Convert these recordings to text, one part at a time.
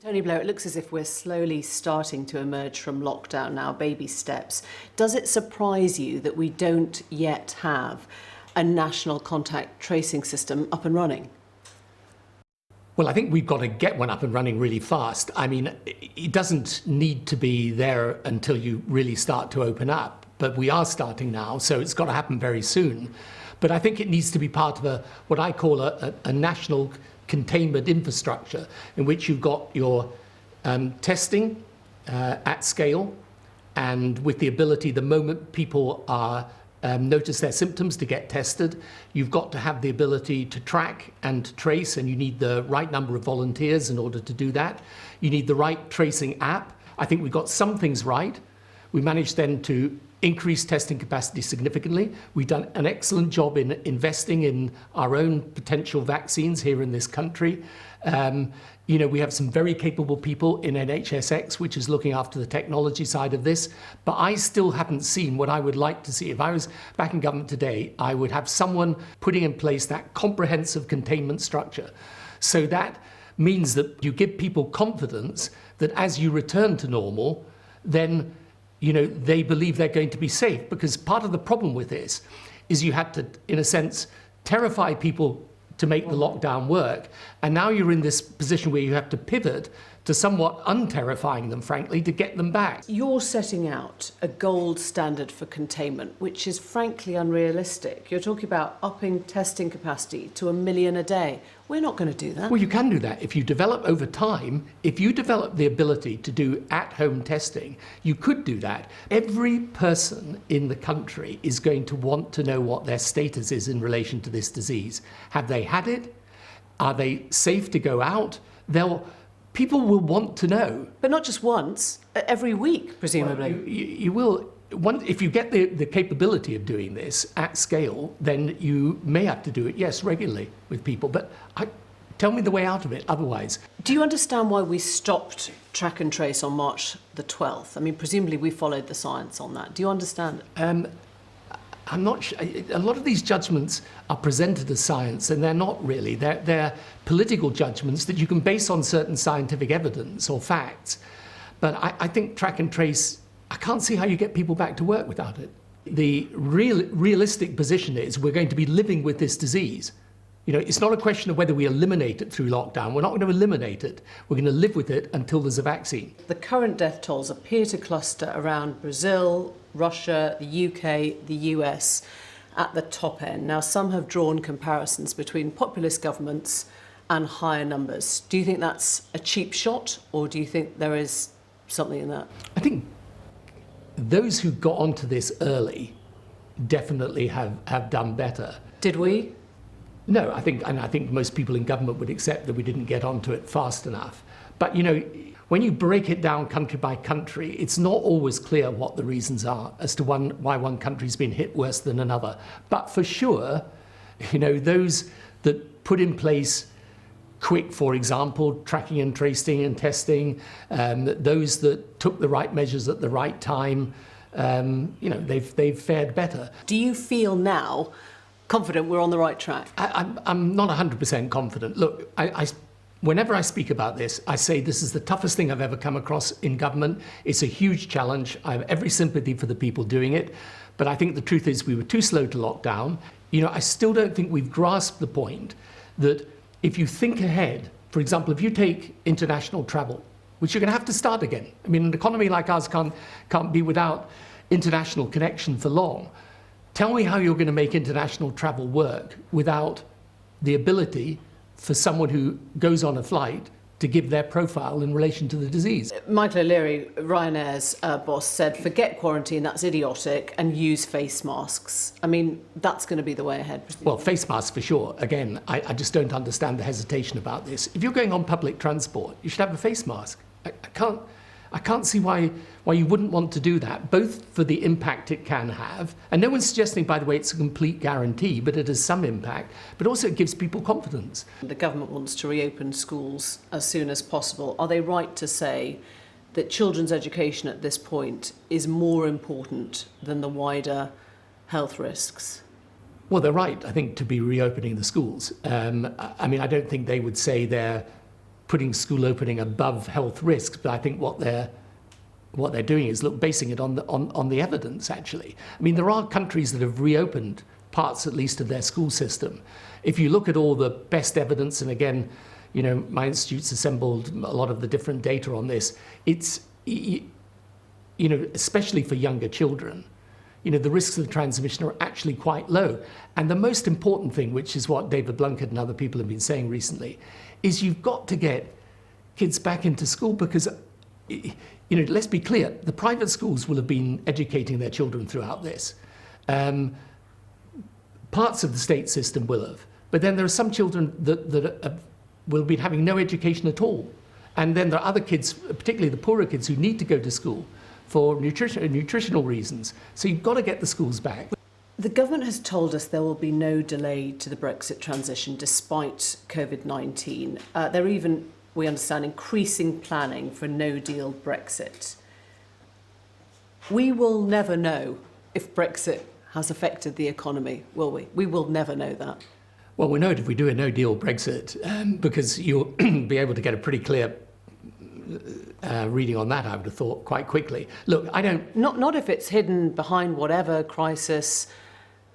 Tony Blair, it looks as if we're slowly starting to emerge from lockdown now, baby steps. Does it surprise you that we don't yet have a national contact tracing system up and running? Well, I think we've got to get one up and running really fast. I mean, it doesn't need to be there until you really start to open up, but we are starting now, so it's got to happen very soon. But I think it needs to be part of what I call a national containment infrastructure, in which you've got your testing at scale, and with the ability, the moment people are notice their symptoms, to get tested. You've got to have the ability to track and to trace, and you need the right number of volunteers in order to do that. You need the right tracing app. I think we got some things right. We managed then to increase testing capacity significantly. We've done an excellent job in investing in our own potential vaccines here in this country. We have some very capable people in NHSX, which is looking after the technology side of this. But I still haven't seen what I would like to see. If I was back in government today, I would have someone putting in place that comprehensive containment structure. So that means that you give people confidence that as you return to normal, then they believe they're going to be safe. Because part of the problem with this is you had to, in a sense, terrify people to make the lockdown work. And now you're in this position where you have to pivot to somewhat unterrifying them, frankly, to get them back. You're setting out a gold standard for containment, which is frankly unrealistic. You're talking about upping testing capacity to 1 million a day. We're not going to do that. Well, you can do that if you develop over time. If you develop the ability to do at-home testing, you could do that. Every person in the country is going to want to know what their status is in relation to this disease. Have they had it? Are they safe to go out? People will want to know. But not just once, every week, presumably. Well, you will. If you get the capability of doing this at scale, then you may have to do it, yes, regularly with people. But tell me the way out of it otherwise. Do you understand why we stopped track and trace on March the 12th? I mean, presumably we followed the science on that. Do you understand it? I'm not sure. A lot of these judgments are presented as science, and they're not really. They're political judgments that you can base on certain scientific evidence or facts. But I think track and trace, I can't see how you get people back to work without it. The realistic position is we're going to be living with this disease. It's not a question of whether we eliminate it through lockdown. We're not going to eliminate it. We're going to live with it until there's a vaccine. The current death tolls appear to cluster around Brazil, Russia, the UK, the US at the top end. Now, some have drawn comparisons between populist governments and higher numbers. Do you think that's a cheap shot, or do you think there is something in that? I think those who got onto this early definitely have done better. Did we? No, I think most people in government would accept that we didn't get onto it fast enough. But when you break it down country by country, it's not always clear what the reasons are as to why one country's been hit worse than another. But for sure, those that put in place quick, for example, tracking and tracing and testing, those that took the right measures at the right time, they've fared better. Do you feel now confident we're on the right track? I'm not 100% confident. Look, whenever I speak about this, I say this is the toughest thing I've ever come across in government. It's a huge challenge. I have every sympathy for the people doing it. But I think the truth is we were too slow to lock down. I still don't think we've grasped the point that if you think ahead, for example, if you take international travel, which you're going to have to start again. I mean, an economy like ours can't be without international connection for long. Tell me how you're going to make international travel work without the ability for someone who goes on a flight to give their profile in relation to the disease. Michael O'Leary, Ryanair's boss, said, forget quarantine, that's idiotic, and use face masks. I mean, that's going to be the way ahead. Well, face masks for sure. Again, I just don't understand the hesitation about this. If you're going on public transport, you should have a face mask. I can't see why you wouldn't want to do that, both for the impact it can have, and no one's suggesting, by the way, it's a complete guarantee, but it has some impact, but also it gives people confidence. The government wants to reopen schools as soon as possible. Are they right to say that children's education at this point is more important than the wider health risks? Well, they're right, I think, to be reopening the schools. I mean, I don't think they would say they're putting school opening above health risks, but I think what they're doing is basing it on the evidence, actually. I mean, there are countries that have reopened parts, at least, of their school system. If you look at all the best evidence, and again, you know, my institute's assembled a lot of the different data on this, it's, you know, especially for younger children, you know, the risks of transmission are actually quite low. And the most important thing, which is what David Blunkett and other people have been saying recently, is you've got to get kids back into school because, you know, let's be clear, the private schools will have been educating their children throughout this. Parts of the state system will have, but then there are some children that will be having no education at all. And then there are other kids, particularly the poorer kids, who need to go to school for nutritional reasons. So you've got to get the schools back. The government has told us there will be no delay to the Brexit transition despite COVID-19. They're even, we understand, increasing planning for no-deal Brexit. We will never know if Brexit has affected the economy, will we? We will never know that. Well, we know it if we do a no-deal Brexit, because you'll be able to get a pretty clear reading on that, I would have thought, quite quickly. Look, I don't... Not if it's hidden behind whatever crisis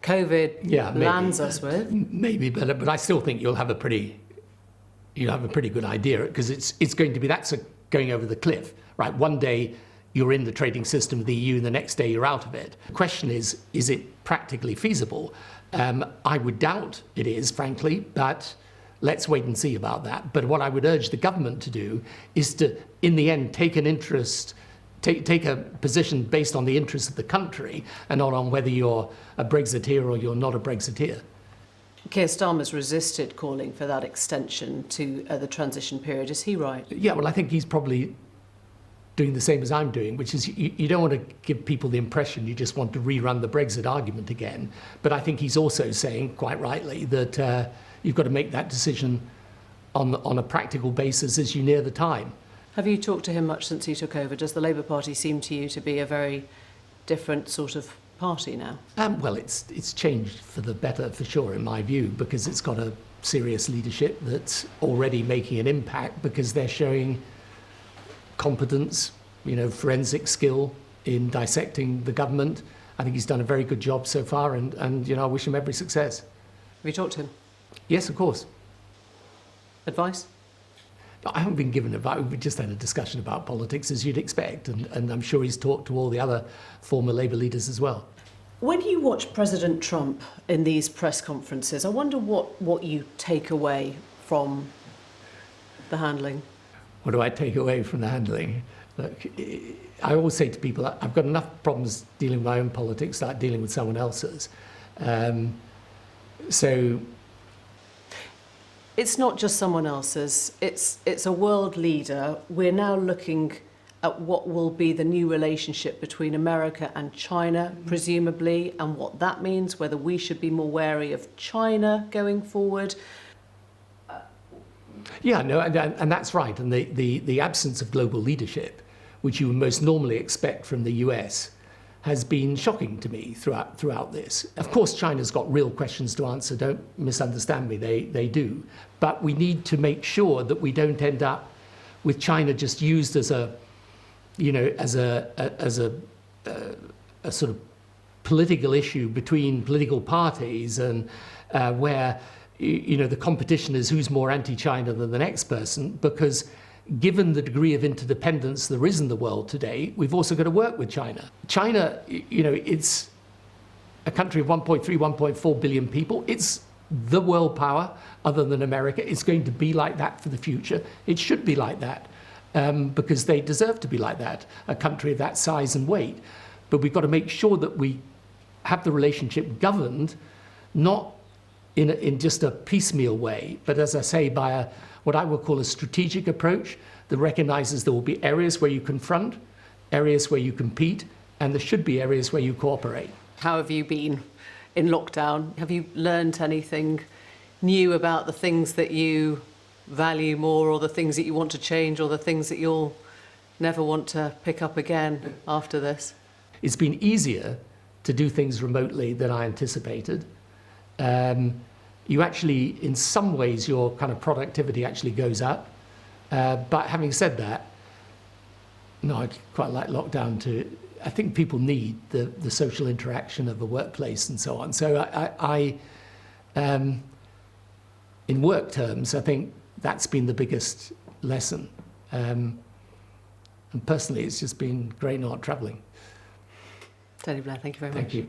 COVID lands us with. Maybe, but I still think you'll have a pretty good idea, because it's going to be, that's going over the cliff, right? One day you're in the trading system of the EU, and the next day you're out of it. The question is it practically feasible? I would doubt it is, frankly, but let's wait and see about that. But what I would urge the government to do is to, in the end, take a position based on the interests of the country and not on whether you're a Brexiteer or you're not a Brexiteer. Keir Starmer's resisted calling for that extension to the transition period. Is he right? Yeah, well, I think he's probably doing the same as I'm doing, which is you don't want to give people the impression you just want to rerun the Brexit argument again. But I think he's also saying, quite rightly, that you've got to make that decision on a practical basis as you near the time. Have you talked to him much since he took over? Does the Labour Party seem to you to be a very different sort of party now? Well, it's changed for the better, for sure, in my view, because it's got a serious leadership that's already making an impact, because they're showing competence, you know, forensic skill in dissecting the government. I think he's done a very good job so far, and you know, I wish him every success. Have you talked to him? Yes, of course. Advice? I haven't been given advice. We just had a discussion about politics, as you'd expect, and I'm sure he's talked to all the other former Labour leaders as well. When you watch President Trump in these press conferences, I wonder what you take away from the handling. What do I take away from the handling? Look, I always say to people, I've got enough problems dealing with my own politics, start dealing with someone else's. So it's not just someone else's, it's a world leader. We're now looking at what will be the new relationship between America and China, presumably, and what that means, whether we should be more wary of China going forward. Yeah, no, and that's right. And the absence of global leadership, which you would most normally expect from the US, has been shocking to me throughout this. Of course, China's got real questions to answer. Don't misunderstand me; they do. But we need to make sure that we don't end up with China just used as a, you know, as a sort of political issue between political parties, and where, you know, the competition is who's more anti-China than the next person, because given the degree of interdependence there is in the world today, we've also got to work with China. China, you know, it's a country of 1.3, 1.4 billion people. It's the world power other than America. It's going to be like that for the future. It should be like that, because they deserve to be like that, a country of that size and weight. But we've got to make sure that we have the relationship governed, not in just a piecemeal way, but as I say, by what I would call a strategic approach that recognizes there will be areas where you confront, areas where you compete, and there should be areas where you cooperate. How have you been in lockdown? Have you learned anything new about the things that you value more, or the things that you want to change, or the things that you'll never want to pick up again after this? It's been easier to do things remotely than I anticipated. You actually, in some ways, your kind of productivity actually goes up. But having said that, no, I quite like lockdown too. I think people need the social interaction of a workplace and so on. So in work terms, I think that's been the biggest lesson. And personally, it's just been great not travelling. Tony Blair, thank you very much. Thank you.